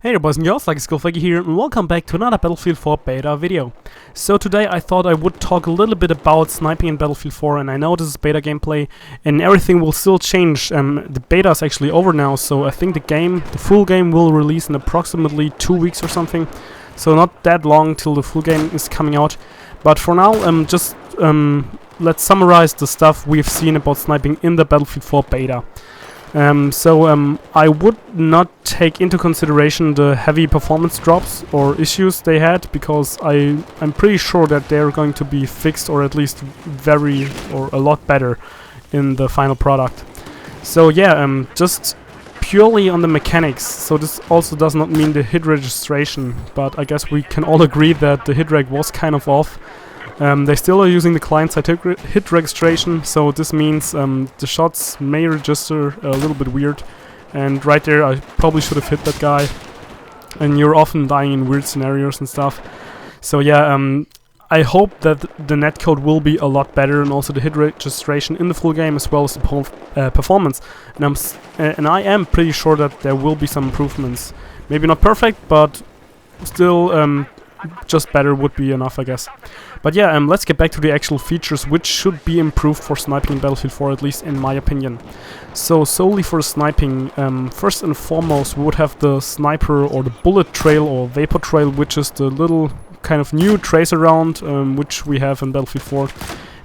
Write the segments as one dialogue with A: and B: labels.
A: Hey there boys and girls, like Skillflaggy here, and welcome back to another Battlefield 4 beta video. So today I thought I would talk a little bit about sniping in Battlefield 4, and I know this is beta gameplay, and everything will still change. The beta is actually over now, so I think the full game will release in approximately 2 weeks or something. So not that long till the full game is coming out. But for now, let's summarize the stuff we've seen about sniping in the Battlefield 4 beta. I would not take into consideration the heavy performance drops or issues they had, because I'm pretty sure that they're going to be fixed, or at least a lot better in the final product. So yeah, just purely on the mechanics. So this also does not mean the hit registration, but I guess we can all agree that the hit reg was kind of off. They still are using the client-side hit registration, so this means the shots may register a little bit weird. And right there, I probably should have hit that guy. And you're often dying in weird scenarios and stuff. So yeah, I hope that the netcode will be a lot better, and also the hit registration in the full game, as well as the performance. And I am pretty sure that there will be some improvements. Maybe not perfect, but still just better would be enough, I guess. But yeah, let's get back to the actual features, which should be improved for sniping in Battlefield 4, at least in my opinion. So solely for sniping, first and foremost, we would have the sniper or the bullet trail or vapor trail, which is the little kind of new trace around which we have in Battlefield 4.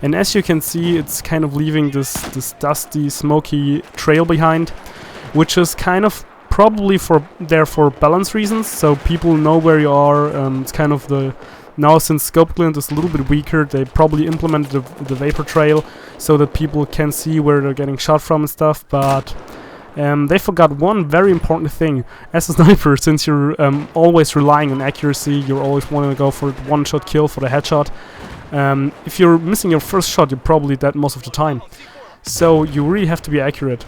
A: And as you can see, it's kind of leaving this dusty, smoky trail behind, which is kind of probably for balance reasons, so people know where you are. It's kind of now, since scope glint is a little bit weaker, they probably implemented the vapor trail so that people can see where they're getting shot from and stuff. But they forgot one very important thing. As a sniper, since you're always relying on accuracy, you're always wanting to go for the one-shot kill, for the headshot. If you're missing your first shot, you're probably dead most of the time. So you really have to be accurate.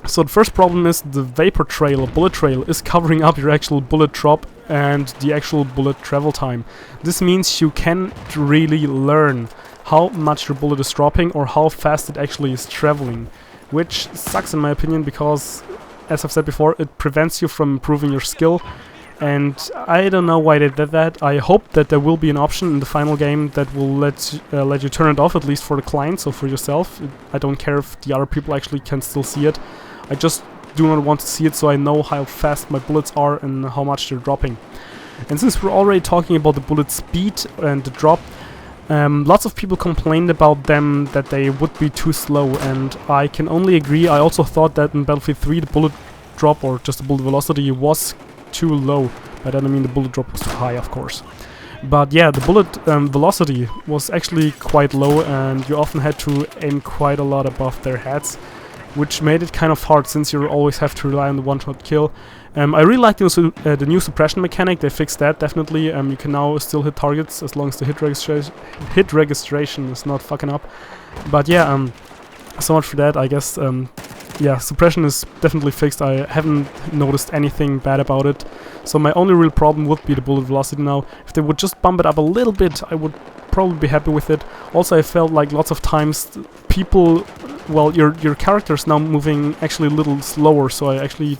A: So the first problem is the vapor trail or bullet trail is covering up your actual bullet drop and the actual bullet travel time. This means you can't really learn how much your bullet is dropping or how fast it actually is traveling, which sucks in my opinion, because, as I've said before, it prevents you from improving your skill. And I don't know why they did that. I hope that there will be an option in the final game that will let you turn it off, at least for the client, so for yourself. I don't care if the other people actually can still see it. I just do not want to see it, so I know how fast my bullets are and how much they're dropping. And since we're already talking about the bullet speed and the drop, lots of people complained about them, that they would be too slow, and I can only agree. I also thought that in Battlefield 3 the bullet drop, or just the bullet velocity, was too low. By that I mean the bullet drop was too high, of course. But yeah, the bullet velocity was actually quite low, and you often had to aim quite a lot above their heads, which made it kind of hard, since you always have to rely on the one-shot kill. I really like the new suppression mechanic. They fixed that, definitely. You can now still hit targets as long as the hit registration is not fucking up. But yeah, so much for that, I guess. Yeah, suppression is definitely fixed. I haven't noticed anything bad about it. So my only real problem would be the bullet velocity now. If they would just bump it up a little bit, I would probably be happy with it. Also, I felt like lots of times people... Well, your character is now moving actually a little slower, so I actually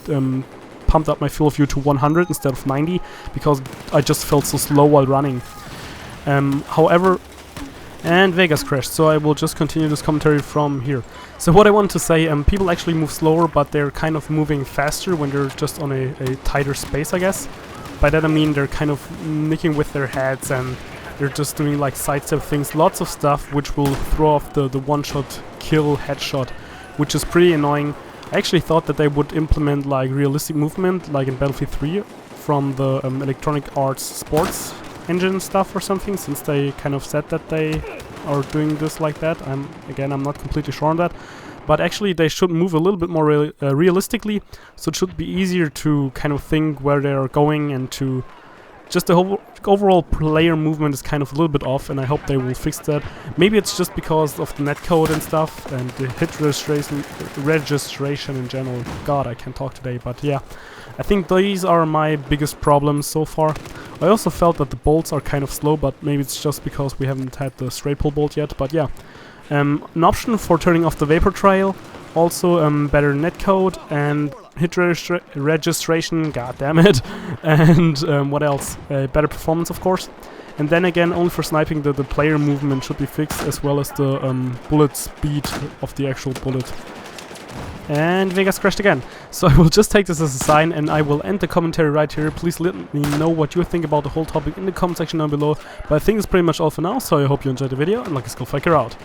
A: pumped up my field of view to 100 instead of 90, because I just felt so slow while running. However... And Vegas crashed, so I will just continue this commentary from here. So what I wanted to say, people actually move slower, but they're kind of moving faster when they're just on a tighter space, I guess. By that I mean they're kind of nicking with their heads, and they're just doing like sidestep things, lots of stuff which will throw off the one-shot kill headshot, which is pretty annoying. I actually thought that they would implement like realistic movement, like in Battlefield 3, from the Electronic Arts Sports engine stuff or something, since they kind of said that they are doing this like that. I'm not completely sure on that, but actually they should move a little bit more realistically, so it should be easier to kind of think where they are going, and to just the whole overall player movement is kind of a little bit off, and I hope they will fix that. Maybe it's just because of the netcode and stuff, and the hit registration in general. God, I can't talk today, but yeah. I think these are my biggest problems so far. I also felt that the bolts are kind of slow, but maybe it's just because we haven't had the straight pull bolt yet, but yeah. An option for turning off the vapor trail Also better netcode and hit registration, god damn it, and what else? Better performance, of course. And then again, only for sniping, the player movement should be fixed, as well as the bullet speed of the actual bullet. And Vegas crashed again. So I will just take this as a sign, and I will end the commentary right here. Please let me know what you think about the whole topic in the comment section down below. But I think it's pretty much all for now, so I hope you enjoyed the video, and Lucky Skullfighter out.